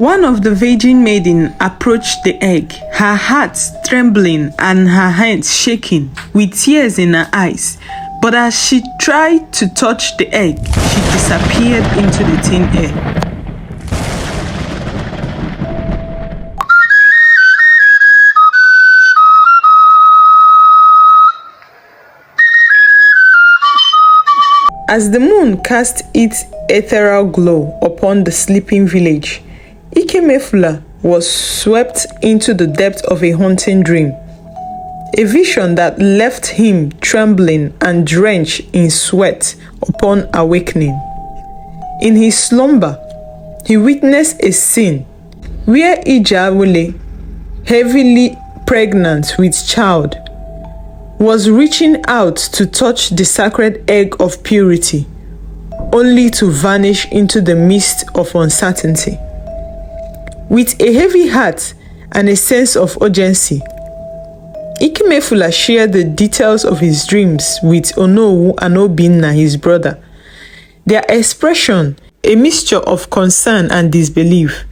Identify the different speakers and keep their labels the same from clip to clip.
Speaker 1: One of the virgin maiden approached the egg, her heart trembling and her hands shaking, with tears in her eyes. But as she tried to touch the egg, she disappeared into the thin air. As the moon cast its ethereal glow upon the sleeping village, Ikemefula was swept into the depth of a haunting dream, a vision that left him trembling and drenched in sweat upon awakening. In his slumber, he witnessed a scene where Ijawole, heavily pregnant with child, was reaching out to touch the sacred egg of purity, only to vanish into the mist of uncertainty. With a heavy heart and a sense of urgency, Ikemefula shared the details of his dreams with Onowu and Obinna, his brother. Their expression, a mixture of concern and disbelief.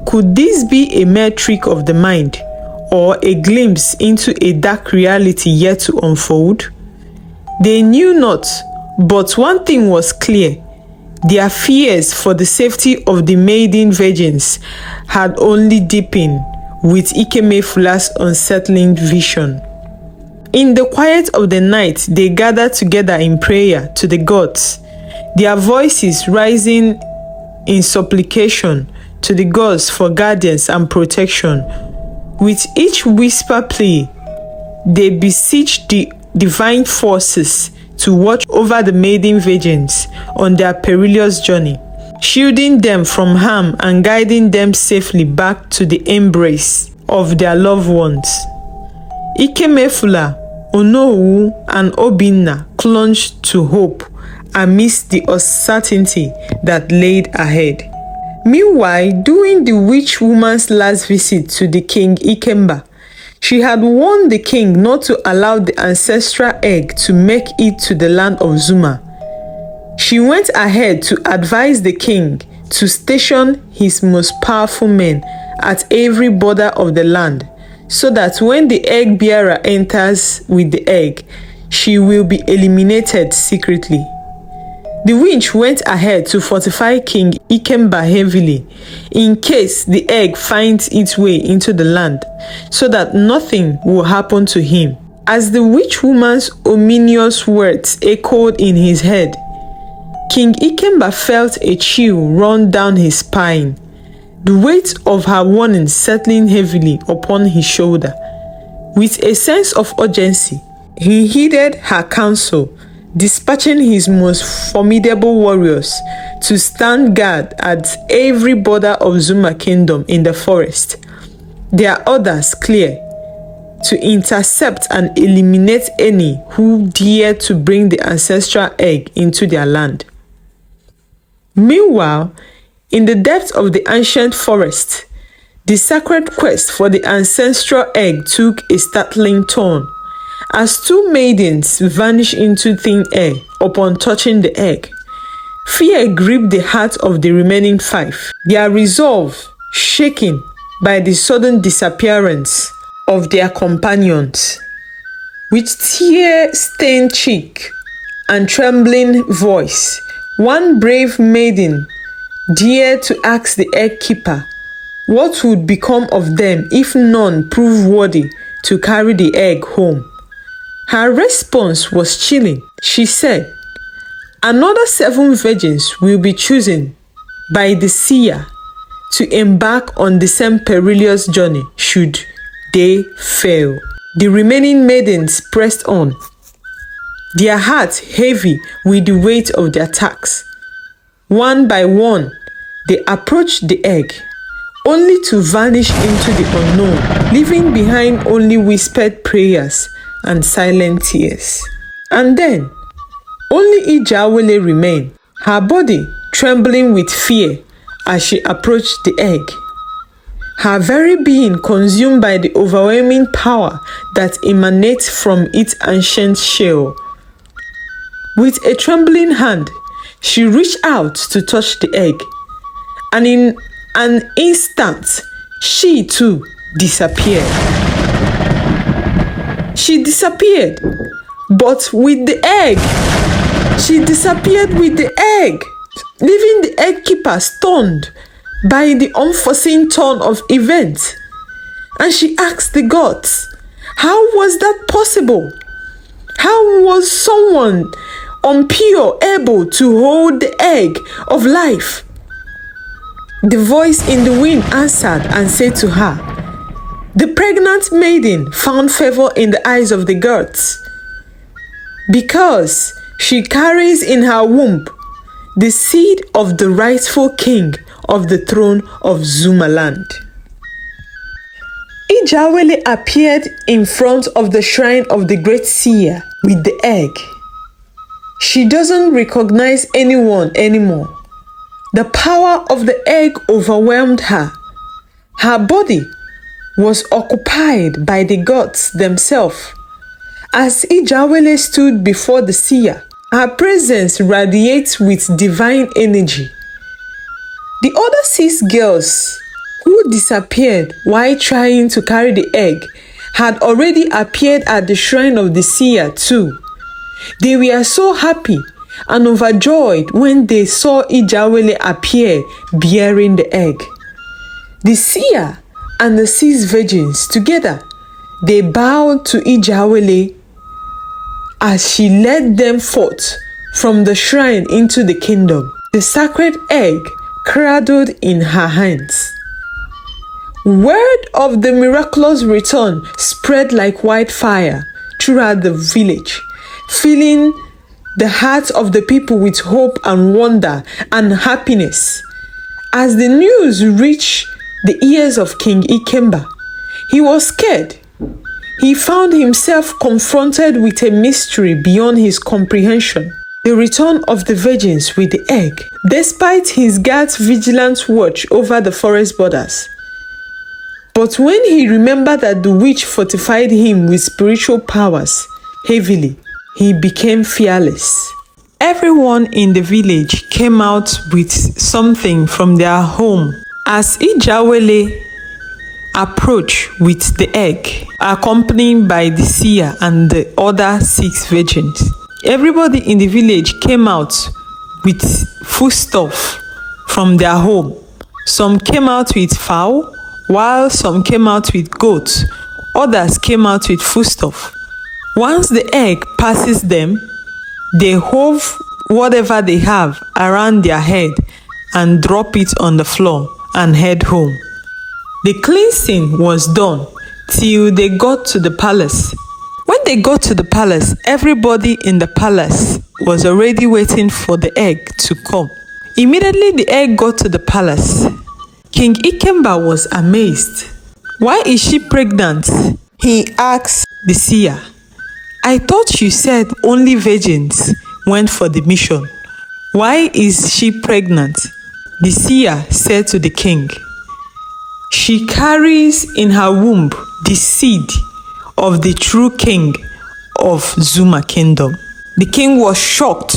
Speaker 1: Could this be a mere trick of the mind, or a glimpse into a dark reality yet to unfold? They knew not, but one thing was clear. Their fears for the safety of the maiden virgins had only deepened with Ikemefula's unsettling vision. In the quiet of the night, they gathered together in prayer to the gods, their voices rising in supplication to the gods for guidance and protection. With each whisper plea, they beseeched the divine forces to watch over the maiden virgins on their perilous journey, shielding them from harm and guiding them safely back to the embrace of their loved ones. Ikemefula, Onowu, and Obinna clung to hope amidst the uncertainty that laid ahead. Meanwhile, during the witch woman's last visit to the king Ikemba, she had warned the king not to allow the ancestral egg to make it to the land of Zuma. She went ahead to advise the king to station his most powerful men at every border of the land, so that when the egg bearer enters with the egg, she will be eliminated secretly. The witch went ahead to fortify King Ikemba heavily, in case the egg finds its way into the land, so that nothing will happen to him. As the witch woman's ominous words echoed in his head, King Ikemba felt a chill run down his spine, the weight of her warning settling heavily upon his shoulder. With a sense of urgency, he heeded her counsel, dispatching his most formidable warriors to stand guard at every border of Zuma Kingdom in the forest, their orders clear: to intercept and eliminate any who dare to bring the ancestral egg into their land. Meanwhile, in the depths of the ancient forest, the sacred quest for the ancestral egg took a startling turn, as two maidens vanished into thin air upon touching the egg. Fear gripped the hearts of the remaining five, their resolve shaken by the sudden disappearance of their companions. With tear-stained cheek and trembling voice, one brave maiden dared to ask the egg keeper what would become of them if none proved worthy to carry the egg home. Her response was chilling. She said, "Another 7 virgins will be chosen by the seer to embark on the same perilous journey should they fail." The remaining maidens pressed on, their hearts heavy with the weight of their task. One by one, they approached the egg, only to vanish into the unknown, leaving behind only whispered prayers and silent tears. And then, only Ijawole remained, her body trembling with fear as she approached the egg, her very being consumed by the overwhelming power that emanates from its ancient shell. With a trembling hand, she reached out to touch the egg, and in an instant, she too disappeared. She disappeared, but with the egg. She disappeared with the egg, leaving the egg keeper stunned by the unforeseen turn of events. And she asked the gods, how was that possible? How was someone impure able to hold the egg of life? The voice in the wind answered and said to her, the pregnant maiden found favor in the eyes of the gods because she carries in her womb the seed of the rightful king of the throne of Zumaland. Ijawele appeared in front of the shrine of the great seer with the egg. She doesn't recognize anyone anymore. The power of the egg overwhelmed her. Her body was occupied by the gods themselves. As Ijawele stood before the seer, her presence radiates with divine energy. The other 6 girls who disappeared while trying to carry the egg had already appeared at the shrine of the seer too. They were so happy and overjoyed when they saw Ijawele appear bearing the egg. The seer and the 6 virgins together, they bowed to Ijawele as she led them forth from the shrine into the kingdom, the sacred egg cradled in her hands. Word of the miraculous return spread like wildfire throughout the village, filling the hearts of the people with hope and wonder and happiness. As the news reached the ears of King Ikemba, he was scared. He found himself confronted with a mystery beyond his comprehension. The return of the virgins with the egg, despite his guards' vigilant watch over the forest borders. But when he remembered that the witch fortified him with spiritual powers heavily, he became fearless. Everyone in the village came out with something from their home as Ijawele approached with the egg, accompanied by the seer and the other 6 virgins. Everybody in the village came out with foodstuff from their home. Some came out with fowl, while some came out with goats. Others came out with foodstuff. Once the egg passes them, they hove whatever they have around their head and drop it on the floor and head home. The cleansing was done till they got to the palace. When they got to the palace, everybody in the palace was already waiting for the egg to come. Immediately the egg got to the palace. King Ikemba was amazed. Why is she pregnant? He asked the seer. I thought you said only virgins went for the mission. Why is she pregnant? The seer said to the king, she carries in her womb the seed of the true king of Zuma kingdom. The king was shocked.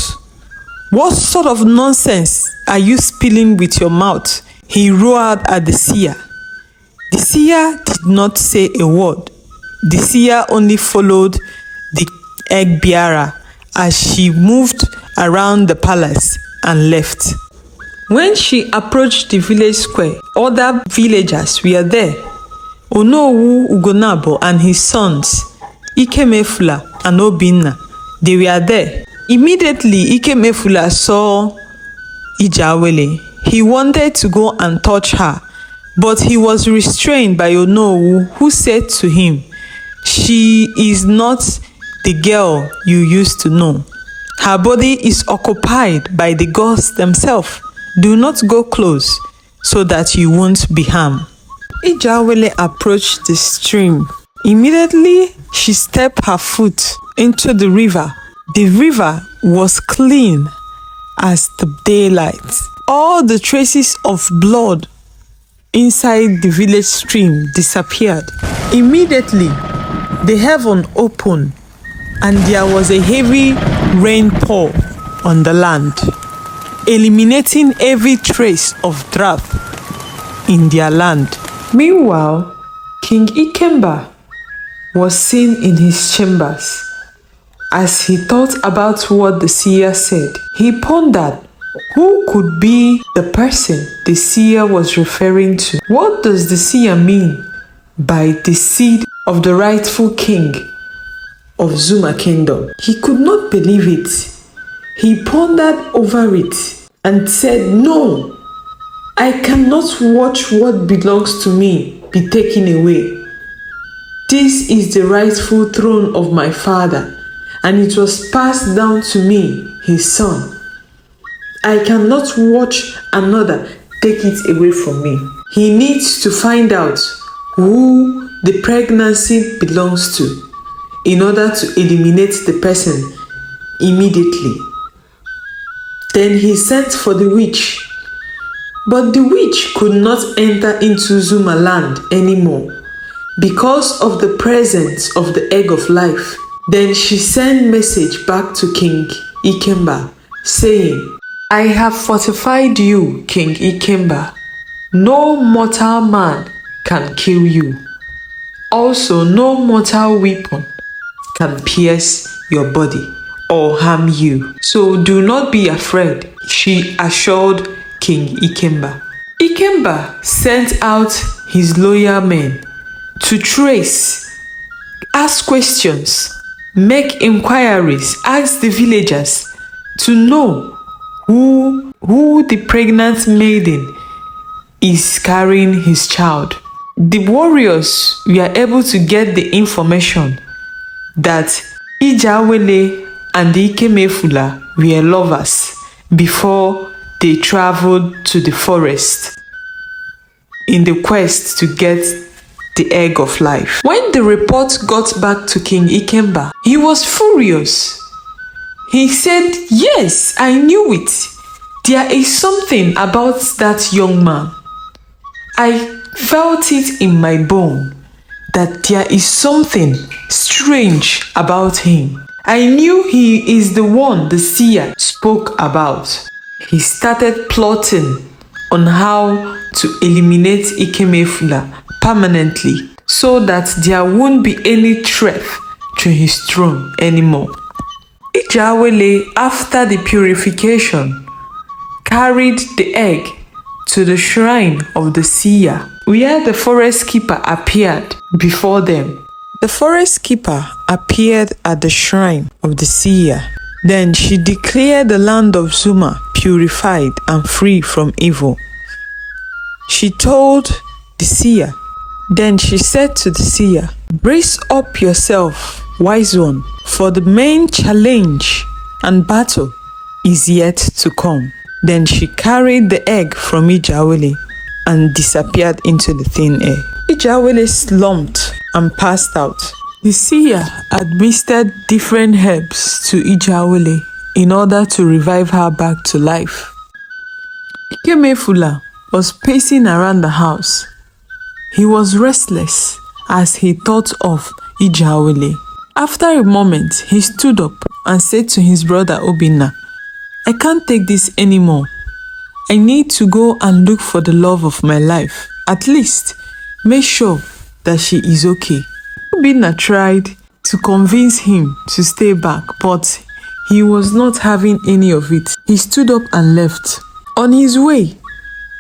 Speaker 1: What sort of nonsense are you spilling with your mouth? He roared at the seer. The seer did not say a word. The seer only followed the egg bearer as she moved around the palace and left. When she approached the village square, other villagers were there. Onowu Ugonabo and his sons, Ikemefula and Obinna, they were there. Immediately, Ikemefula saw Ijawele. He wanted to go and touch her, but he was restrained by Onowu, who said to him, she is not the girl you used to know. Her body is occupied by the gods themselves. Do not go close so that you won't be harmed. Ijawele approached the stream. Immediately, she stepped her foot into the river. The river was clean as the daylight. All the traces of blood inside the village stream disappeared. Immediately, the heaven opened and there was a heavy rainpour on the land, eliminating every trace of drought. in their land. Meanwhile, King Ikemba was seen in his chambers. As he thought about what the seer said, he pondered who could be the person the seer was referring to. What does the seer mean by the seed of the rightful king of Zuma Kingdom? He could not believe it. He pondered over it and said, "No, I cannot watch what belongs to me be taken away. This is the rightful throne of my father, and it was passed down to me, his son. I cannot watch another take it away from me." He needs to find out who the pregnancy belongs to in order to eliminate the person immediately. Then he sent for the witch, but the witch could not enter into Zuma land anymore because of the presence of the egg of life. Then she sent message back to King Ikemba saying, "I have fortified you, King Ikemba. No mortal man can kill you. Also, no mortal weapon can pierce your body or harm you. So do not be afraid," she assured King Ikemba. Ikemba sent out his loyal men to trace, ask questions, make inquiries, ask the villagers to know who the pregnant maiden is carrying his child. The warriors were able to get the information that Ijawele and Ikemefula were lovers before they traveled to the forest in the quest to get the egg of life. When the report got back to King Ikemba, he was furious. He said, "Yes, I knew it. There is something about that young man. I felt it in my bone that there is something strange about him. I knew he is the one the seer spoke about." He started plotting on how to eliminate Ikemefula permanently so that there won't be any threat to his throne anymore. Ijawele, after the purification, carried the egg to the shrine of the seer, where the forest keeper appeared before them. The forest keeper appeared at the shrine of the seer. Then she declared the land of Zuma purified and free from evil. She told the seer. Then she said to the seer, "Brace up yourself, wise one, for the main challenge and battle is yet to come." Then she carried the egg from Ijawele and disappeared into the thin air. Ijawele slumped and passed out. The seer administered different herbs to Ijawele in order to revive her back to life. Ikemefula was pacing around the house. He was restless as he thought of Ijawele. After a moment, he stood up and said to his brother Obinna, "I can't take this anymore. I need to go and look for the love of my life. At least, make sure that she is okay." Obinna tried to convince him to stay back, but he was not having any of it. He stood up and left. On his way,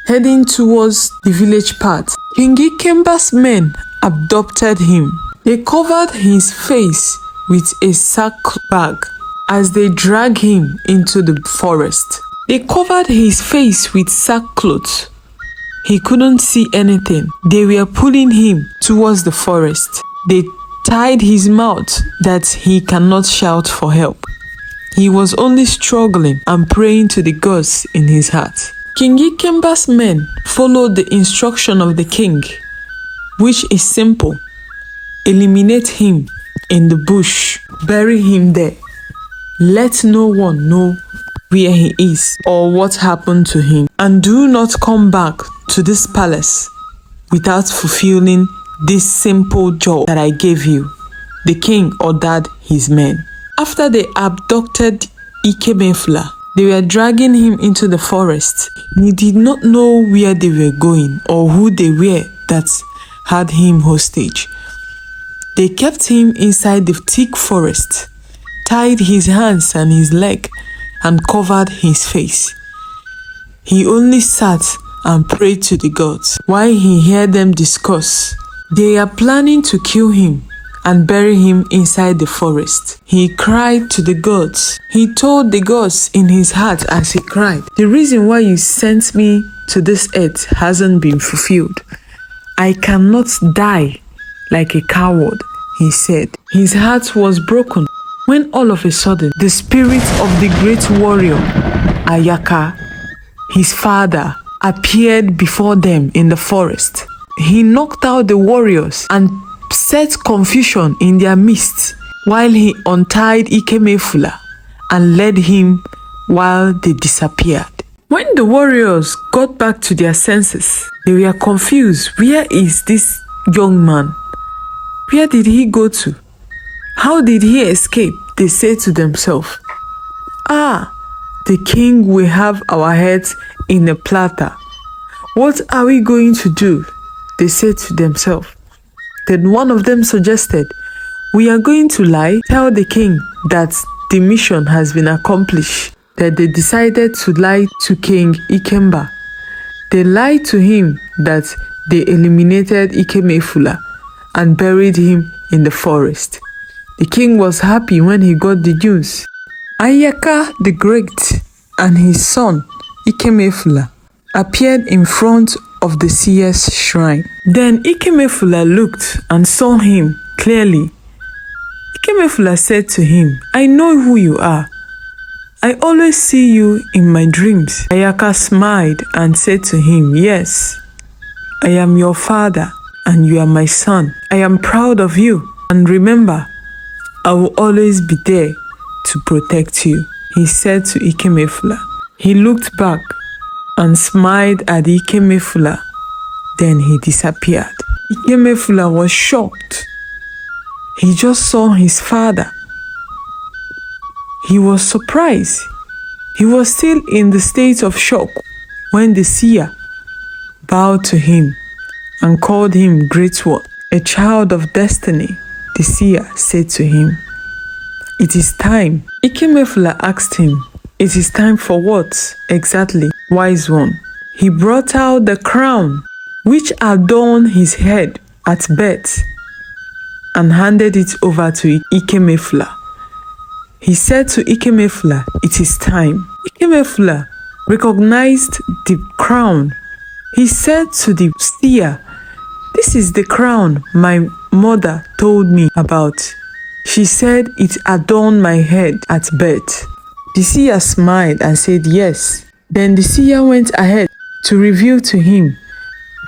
Speaker 1: heading towards the village path, King Ikemba's men abducted him. They covered his face with a sack bag as they dragged him into the forest. They covered his face with sackcloth. He couldn't see anything. They were pulling him towards the forest. They tied his mouth that he cannot shout for help. He was only struggling and praying to the gods in his heart. King Ikemba's men followed the instruction of the king, which is simple. Eliminate him in the bush, bury him there. Let no one know where he is or what happened to him, and do not come back to this palace without fulfilling this simple job that I gave you. The king ordered his men. After they abducted Ikemefula, They were dragging him into the forest. He did not know where they were going or who they were that had him hostage. They kept him inside the thick forest, tied his hands and his leg, and covered his face. He only sat and prayed to the gods while he heard them discuss. They are planning to kill him and bury him inside the forest. He cried to the gods. He told the gods in his heart as he cried, "The reason why you sent me to this earth hasn't been fulfilled. I cannot die like a coward," he said. His heart was broken when all of a sudden the spirit of the great warrior, Ayaka, his father, appeared before them in the forest. He knocked out the warriors and set confusion in their midst while he untied Ikemefula and led him while they disappeared. When the warriors got back to their senses, they were confused. Where is this young man? Where did he go to? How did he escape? They said to themselves, "Ah, the king will have our heads in a platter. What are we going to do?" They said to themselves. Then one of them suggested, "We are going to lie, tell the king that the mission has been accomplished." That they decided to lie to King Ikemba. They lied to him that they eliminated Ikemefula and buried him in the forest. The king was happy when he got the news. Ayaka the Great and his son Ikemefula appeared in front of the seer's shrine. Then Ikemefula looked and saw him clearly. Ikemefula said to him, "I know who you are. I always see you in my dreams." Ayaka smiled and said to him, "Yes, I am your father and you are my son. I am proud of you, and remember, I will always be there to protect you," he said to Ikemefula. He looked back and smiled at Ikemefula. Then he disappeared. Ikemefula was shocked. He just saw his father. He was surprised. He was still in the state of shock when the seer bowed to him and called him Great One, a child of destiny. The seer said to him, "It is time." Ikemefula asked him, "It is time for what exactly, wise one?" He brought out the crown which adorned his head at birth and handed it over to Ikemefula. He said to Ikemefula, "It is time." Ikemefula recognized the crown. He said to the seer, "This is the crown my mother told me about. She said it adorned my head at birth." The seer smiled and said yes. Then the seer went ahead to reveal to him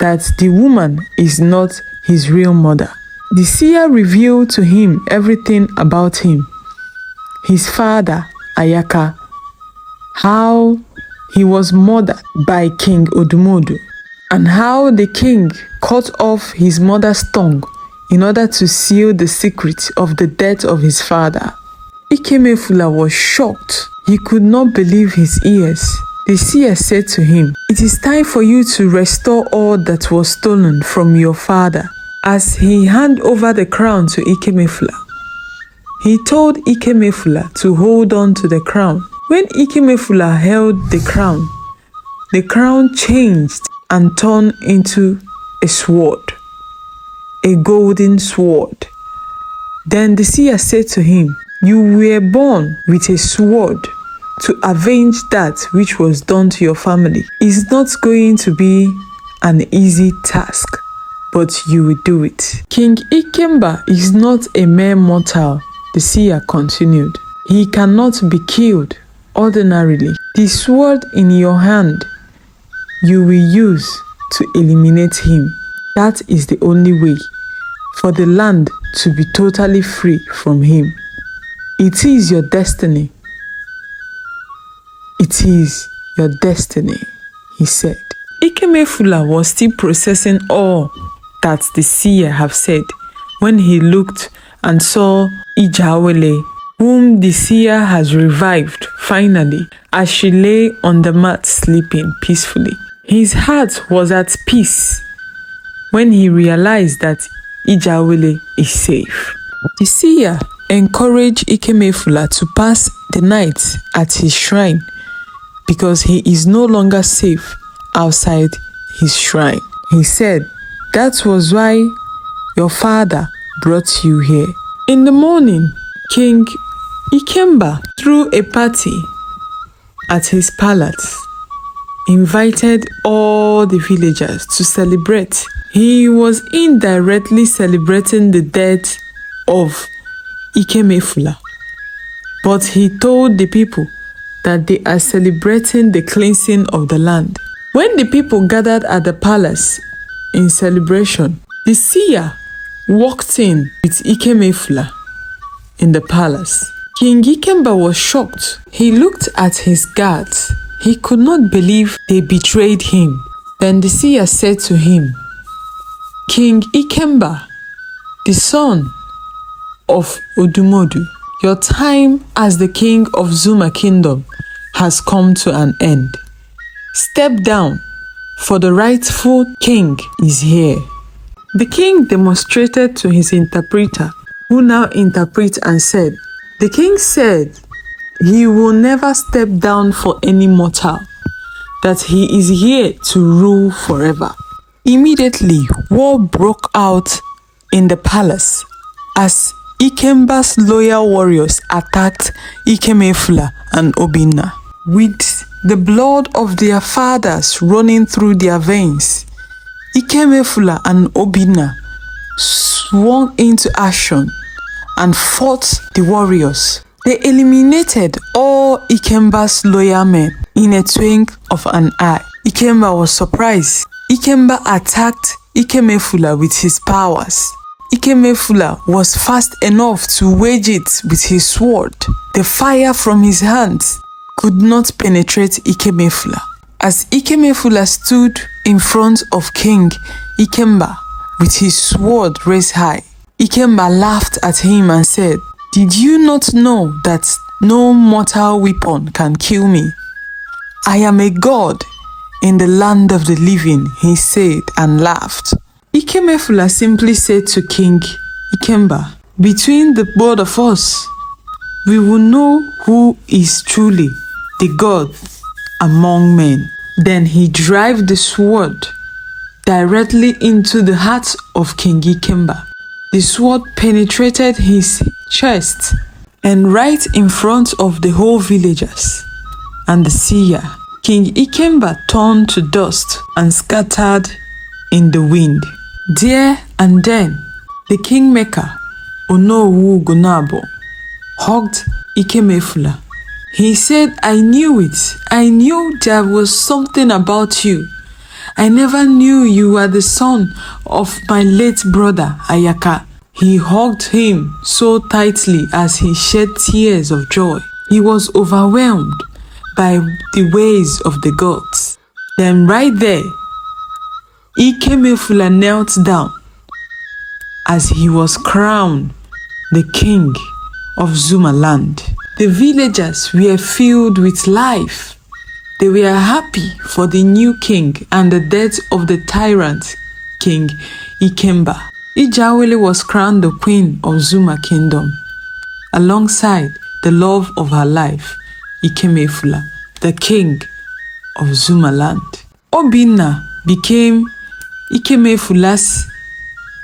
Speaker 1: that the woman is not his real mother. The seer revealed to him everything about him, his father, Ayaka, how he was murdered by King Odumodu, and how the king cut off his mother's tongue in order to seal the secret of the death of his father. Ikemefula was shocked. He could not believe his ears. The seer said to him, "It is time for you to restore all that was stolen from your father." As he handed over the crown to Ikemefula, he told Ikemefula to hold on to the crown. When Ikemefula held the crown changed and turned into a sword, a golden sword. Then the seer said to him, "You were born with a sword to avenge that which was done to your family. It's not going to be an easy task, but you will do it." King Ikemba is not a mere mortal, the seer continued. He cannot be killed ordinarily. The sword in your hand you will use to eliminate him. That is the only way for the land to be totally free from him. It is your destiny. It is your destiny, he said. Ikemefula was still processing all that the seer have said when he looked and saw Ijawele, whom the seer has revived Finally, as she lay on the mat sleeping peacefully, his heart was at peace when he realized that Ijawele is safe. The seer encouraged Ikemefula to pass the night at his shrine because he is no longer safe outside his shrine. He said, "That was why your father brought you here." In the morning, King Ikemba threw a party at his palace, invited all the villagers to celebrate. He was indirectly celebrating the death of Ikemefula, but he told the people that they are celebrating the cleansing of the land. When the people gathered at the palace in celebration, the seer walked in with Ikemefula in the palace. King Ikemba was shocked. He looked at his guards. He could not believe they betrayed him. Then the seer said to him, "King Ikemba, the son of Odumodu, your time as the king of Zuma Kingdom has come to an end. Step down, for the rightful king is here." The king demonstrated to his interpreter, who now interpreted and said, "The king said he will never step down for any mortal, that he is here to rule forever." Immediately, war broke out in the palace as Ikemba's loyal warriors attacked Ikemefula and Obinna. With the blood of their fathers running through their veins, Ikemefula and Obinna swung into action and fought the warriors. They eliminated all Ikemba's loyal men in a twinkling of an eye. Ikemba was surprised. Ikemba attacked Ikemefula with his powers. Ikemefula was fast enough to wage it with his sword. The fire from his hands could not penetrate Ikemefula. As Ikemefula stood in front of King Ikemba with his sword raised high, Ikemba laughed at him and said, "Did you not know that no mortal weapon can kill me? I am a god in the land of the living," he said and laughed. Ikemefula simply said to King Ikemba, "Between the both of us, we will know who is truly the god among men." Then he drove the sword directly into the heart of King Ikemba. The sword penetrated his chest and right in front of the whole villagers and the seer. King Ikemba turned to dust and scattered in the wind. There and then, the kingmaker, Onowu Gonabo, hugged Ikemefula. He said, "I knew it. I knew there was something about you. I never knew you were the son of my late brother, Ayaka." He hugged him so tightly as he shed tears of joy. He was overwhelmed by the ways of the gods. Then right there, Ikemefula knelt down as he was crowned the king of Zuma land. The villagers were filled with life. They were happy for the new king and the death of the tyrant, King Ikemba. Ijawele was crowned the queen of Zuma Kingdom, alongside the love of her life, Ikemefula, the king of Zuma land. Obinna became Ikemefula's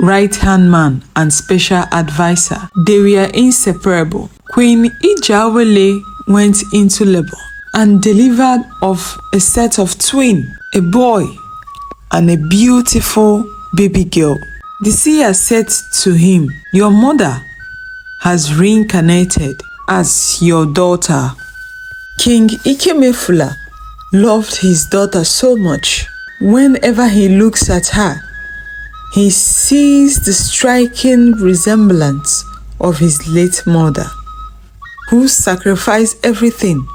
Speaker 1: right-hand man and special advisor. They were inseparable. Queen Ijawele went into labor and delivered of a set of twins, a boy and a beautiful baby girl. The seer said to him, "Your mother has reincarnated as your daughter." King Ikemefula loved his daughter so much. Whenever he looks at her, he sees the striking resemblance of his late mother, who sacrificed everything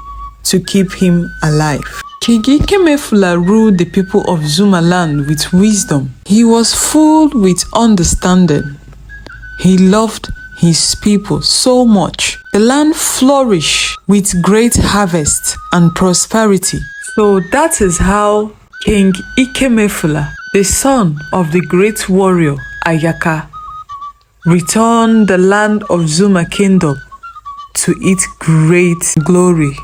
Speaker 1: to keep him alive. King Ikemefula ruled the people of Zuma land with wisdom. He was full with understanding. He loved his people so much. The land flourished with great harvest and prosperity. So that is how King Ikemefula, the son of the great warrior Ayaka, returned the land of Zuma Kingdom to its great glory.